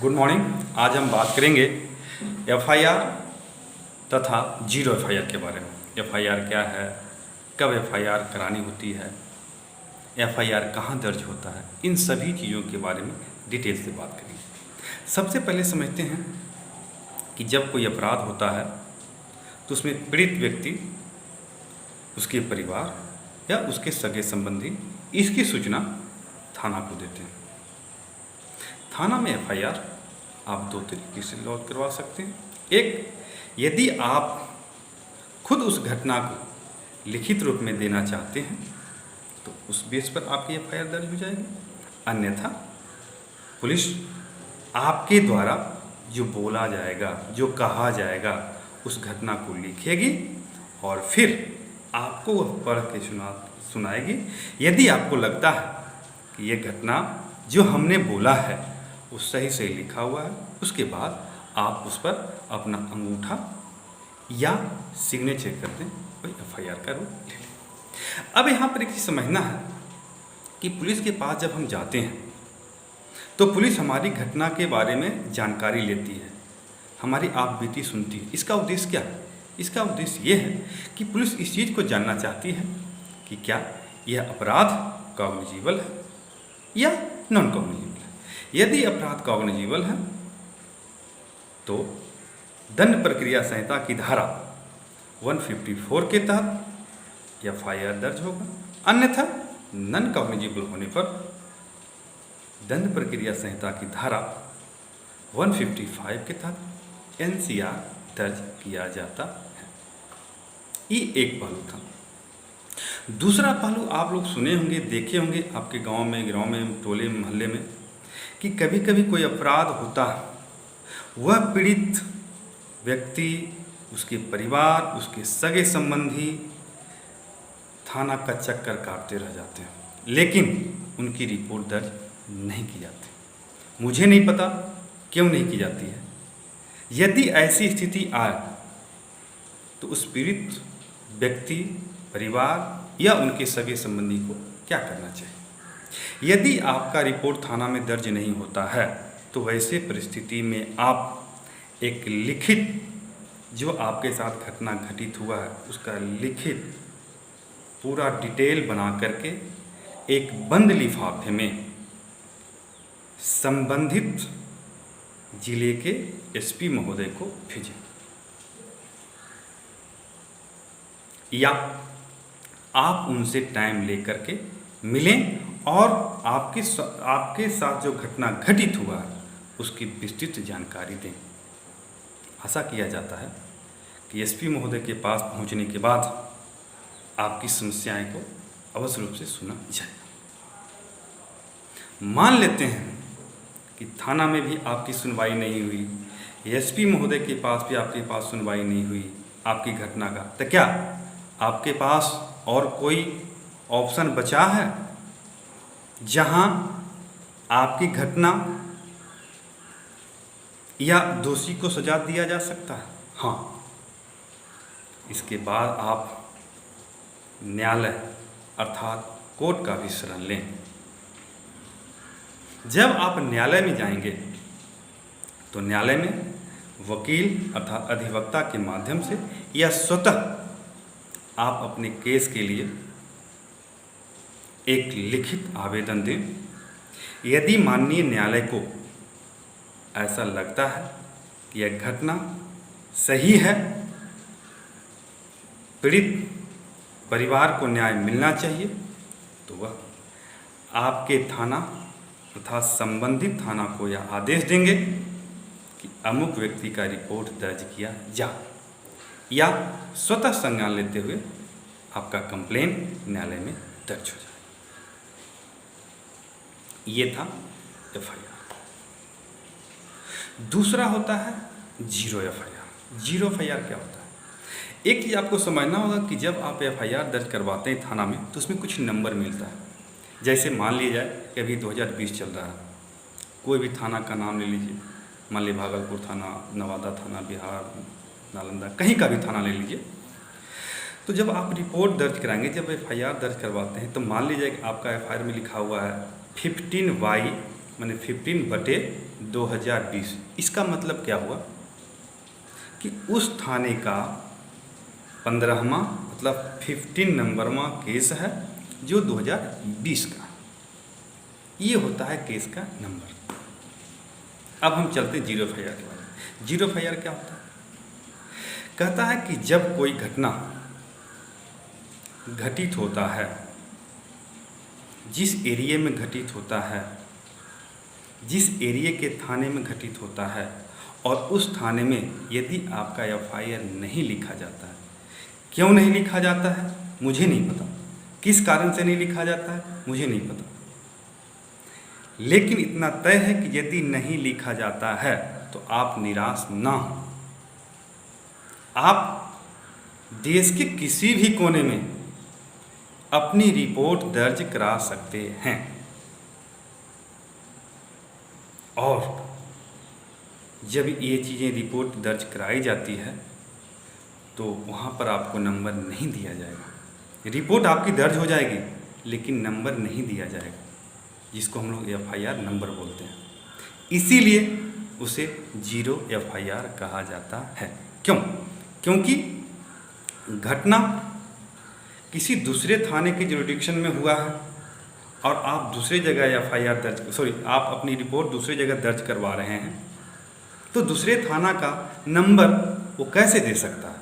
Good morning. आज हम बात करेंगे एफआईआर तथा जीरो एफआईआर के बारे में। एफआईआर क्या है, कब एफआईआर करानी होती है, एफआईआर कहाँ दर्ज होता है, इन सभी चीज़ों के बारे में डिटेल से बात करेंगे। सबसे पहले समझते हैं कि जब कोई अपराध होता है तो उसमें पीड़ित व्यक्ति, उसके परिवार या उसके सगे संबंधी इसकी सूचना थाना को देते हैं। थाना में एफआईआर आप दो तरीके से लॉन्च करवा सकते हैं। एक, यदि आप खुद उस घटना को लिखित रूप में देना चाहते हैं तो उस बेस पर आपकी एफआईआर दर्ज हो जाएगी। अन्यथा पुलिस आपके द्वारा जो बोला जाएगा, जो कहा जाएगा, उस घटना को लिखेगी और फिर आपको वह पढ़ के सुनाएगी। यदि आपको लगता है कि ये घटना जो हमने बोला है वो सही सही लिखा हुआ है, उसके बाद आप उस पर अपना अंगूठा या सिग्नेचर कर दें और एफआईआर का रूप ले लें। अब यहाँ पर एक चीज़ समझना है कि पुलिस के पास जब हम जाते हैं तो पुलिस हमारी घटना के बारे में जानकारी लेती है, हमारी आप बीती सुनती है। इसका उद्देश्य क्या है? इसका उद्देश्य ये है कि पुलिस इस चीज़ को जानना चाहती है कि क्या यह अपराध कॉग्निजिबल है या नॉन कॉग्निजिबल है। यदि अपराध कॉग्निजिबल है तो दंड प्रक्रिया संहिता की धारा 154 के तहत एफआईआर दर्ज होगा। अन्यथा नॉन कॉग्निजिबल होने पर दंड प्रक्रिया संहिता की धारा 155 के तहत एनसीआर दर्ज किया जाता है। ये एक पहलू था। दूसरा पहलू आप लोग सुने होंगे, देखे होंगे आपके गांव में, टोले मोहल्ले में, कि कभी कभी कोई अपराध होता है, वह पीड़ित व्यक्ति, उसके परिवार, उसके सगे संबंधी थाना का चक्कर काटते रह जाते हैं, लेकिन उनकी रिपोर्ट दर्ज नहीं की जाती। मुझे नहीं पता क्यों नहीं की जाती है। यदि ऐसी स्थिति आए तो उस पीड़ित व्यक्ति, परिवार या उनके सगे संबंधी को क्या करना चाहिए? यदि आपका रिपोर्ट थाना में दर्ज नहीं होता है तो वैसे परिस्थिति में आप एक लिखित, जो आपके साथ घटना घटित हुआ है उसका लिखित पूरा डिटेल बना करके एक बंद लिफाफे में संबंधित जिले के एसपी महोदय को भेजें, या आप उनसे टाइम लेकर के मिलें और आपके साथ जो घटना घटित हुआ है उसकी विस्तृत जानकारी दें। आशा किया जाता है कि एसपी महोदय के पास पहुंचने के बाद आपकी समस्याएं को अवश्य रूप से सुना जाए। मान लेते हैं कि थाना में भी आपकी सुनवाई नहीं हुई, एसपी महोदय के पास भी आपके पास सुनवाई नहीं हुई आपकी घटना का, तो क्या आपके पास और कोई ऑप्शन बचा है जहां आपकी घटना या दोषी को सजा दिया जा सकता है? हाँ, इसके बाद आप न्यायालय अर्थात कोर्ट का भी शरण लें। जब आप न्यायालय में जाएंगे तो न्यायालय में वकील अर्थात अधिवक्ता के माध्यम से या स्वतः आप अपने केस के लिए एक लिखित आवेदन दें। यदि माननीय न्यायालय को ऐसा लगता है कि यह घटना सही है, पीड़ित परिवार को न्याय मिलना चाहिए, तो वह आपके थाना तथा संबंधित थाना को यह आदेश देंगे कि अमुक व्यक्ति का रिपोर्ट दर्ज किया जाए, या स्वतः संज्ञान लेते हुए आपका कंप्लेन न्यायालय में दर्ज हो जाए। ये था एफआईआर। दूसरा होता है जीरो एफआईआर। जीरो एफआईआर क्या होता है? एक चीज़ आपको समझना होगा कि जब आप एफआईआर दर्ज करवाते हैं थाना में तो उसमें कुछ नंबर मिलता है। जैसे मान लिया जाए कि अभी 2020 चल रहा है, कोई भी थाना का नाम ले लीजिए, मान लीजिए भागलपुर थाना, नवादा थाना, बिहार, नालंदा, कहीं का भी थाना ले लीजिए। तो जब आप रिपोर्ट दर्ज कराएंगे, जब एफआईआर दर्ज करवाते हैं, तो मान लीजिए कि आपका एफआईआर में लिखा हुआ है 15/2020 माने 15/2020। इसका मतलब क्या हुआ कि उस थाने का 15वां मतलब 15 नंबरवां केस है जो 2020 का। ये होता है केस का नंबर। अब हम चलते जीरो एफ आई आर के बारे में। जीरो एफ आई आर क्या होता है? कहता है कि जब कोई घटना घटित होता है, जिस एरिया में घटित होता है, जिस एरिया के थाने में घटित होता है, और उस थाने में यदि आपका एफआईआर नहीं लिखा जाता है। क्यों नहीं लिखा जाता है मुझे नहीं पता, किस कारण से नहीं लिखा जाता है मुझे नहीं पता, लेकिन इतना तय है कि यदि नहीं लिखा जाता है तो आप निराश ना हो। आप देश के किसी भी कोने में अपनी रिपोर्ट दर्ज करा सकते हैं, और जब ये चीज़ें रिपोर्ट दर्ज कराई जाती है तो वहाँ पर आपको नंबर नहीं दिया जाएगा। रिपोर्ट आपकी दर्ज हो जाएगी लेकिन नंबर नहीं दिया जाएगा, जिसको हम लोग एफआईआर नंबर बोलते हैं। इसीलिए उसे जीरो एफआईआर कहा जाता है। क्यों? क्योंकि घटना किसी दूसरे थाने के जुरिडिक्शन में हुआ है और आप दूसरी जगह एफआईआर आप अपनी रिपोर्ट दूसरी जगह दर्ज करवा रहे हैं, तो दूसरे थाना का नंबर वो कैसे दे सकता है?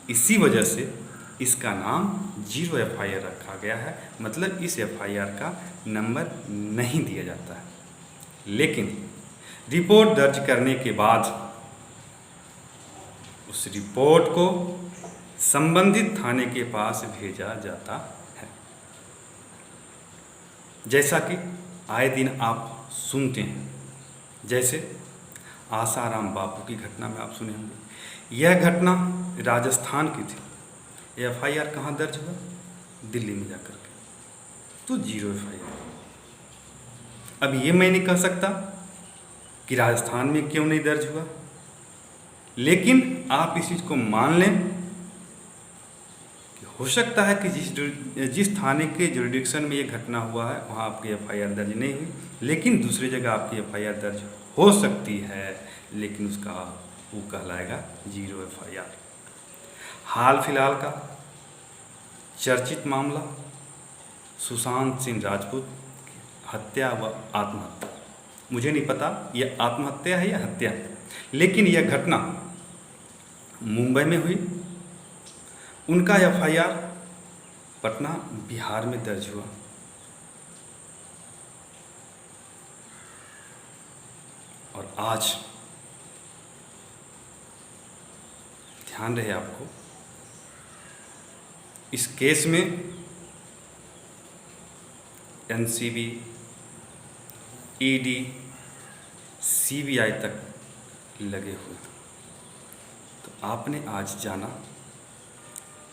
इसी वजह से इसका नाम जीरो एफआईआर रखा गया है। मतलब इस एफआईआर का नंबर नहीं दिया जाता है, लेकिन रिपोर्ट दर्ज करने के बाद उस रिपोर्ट को संबंधित थाने के पास भेजा जाता है। जैसा कि आए दिन आप सुनते हैं, जैसे आसाराम बापू की घटना में आप सुने होंगे। यह घटना राजस्थान की थी। एफआईआर कहाँ दर्ज हुआ? दिल्ली में जाकर के, तो जीरो एफआईआर। अब ये मैं नहीं कह सकता कि राजस्थान में क्यों नहीं दर्ज हुआ, लेकिन आप इस चीज़ को मान लें कि हो सकता है कि जिस थाने के जुरिडिक्शन में ये घटना हुआ है वहाँ आपकी एफआईआर दर्ज नहीं हुई, लेकिन दूसरी जगह आपकी एफआईआर दर्ज हो सकती है, लेकिन उसका वो कहलाएगा जीरो एफआईआर। हाल फिलहाल का चर्चित मामला सुशांत सिंह राजपूत हत्या व आत्महत्या। मुझे नहीं पता यह आत्महत्या है या हत्या, लेकिन यह घटना मुंबई में हुई। उनका एफआईआर पटना बिहार में दर्ज हुआ। और आज ध्यान रहे आपको, इस केस में एनसीबी, ईडी, सीबीआई तक लगे हुए। तो आपने आज जाना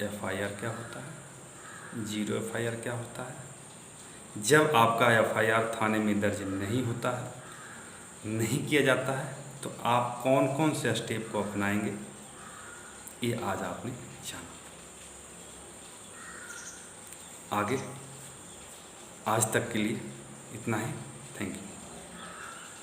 एफआईआर क्या होता है, जीरो एफआईआर क्या होता है। जब आपका एफआईआर थाने में दर्ज नहीं होता है, नहीं किया जाता है, तो आप कौन कौन से स्टेप को अपनाएंगे, ये आज आपने जाना। आगे आज तक के लिए इतना ही। Thank you.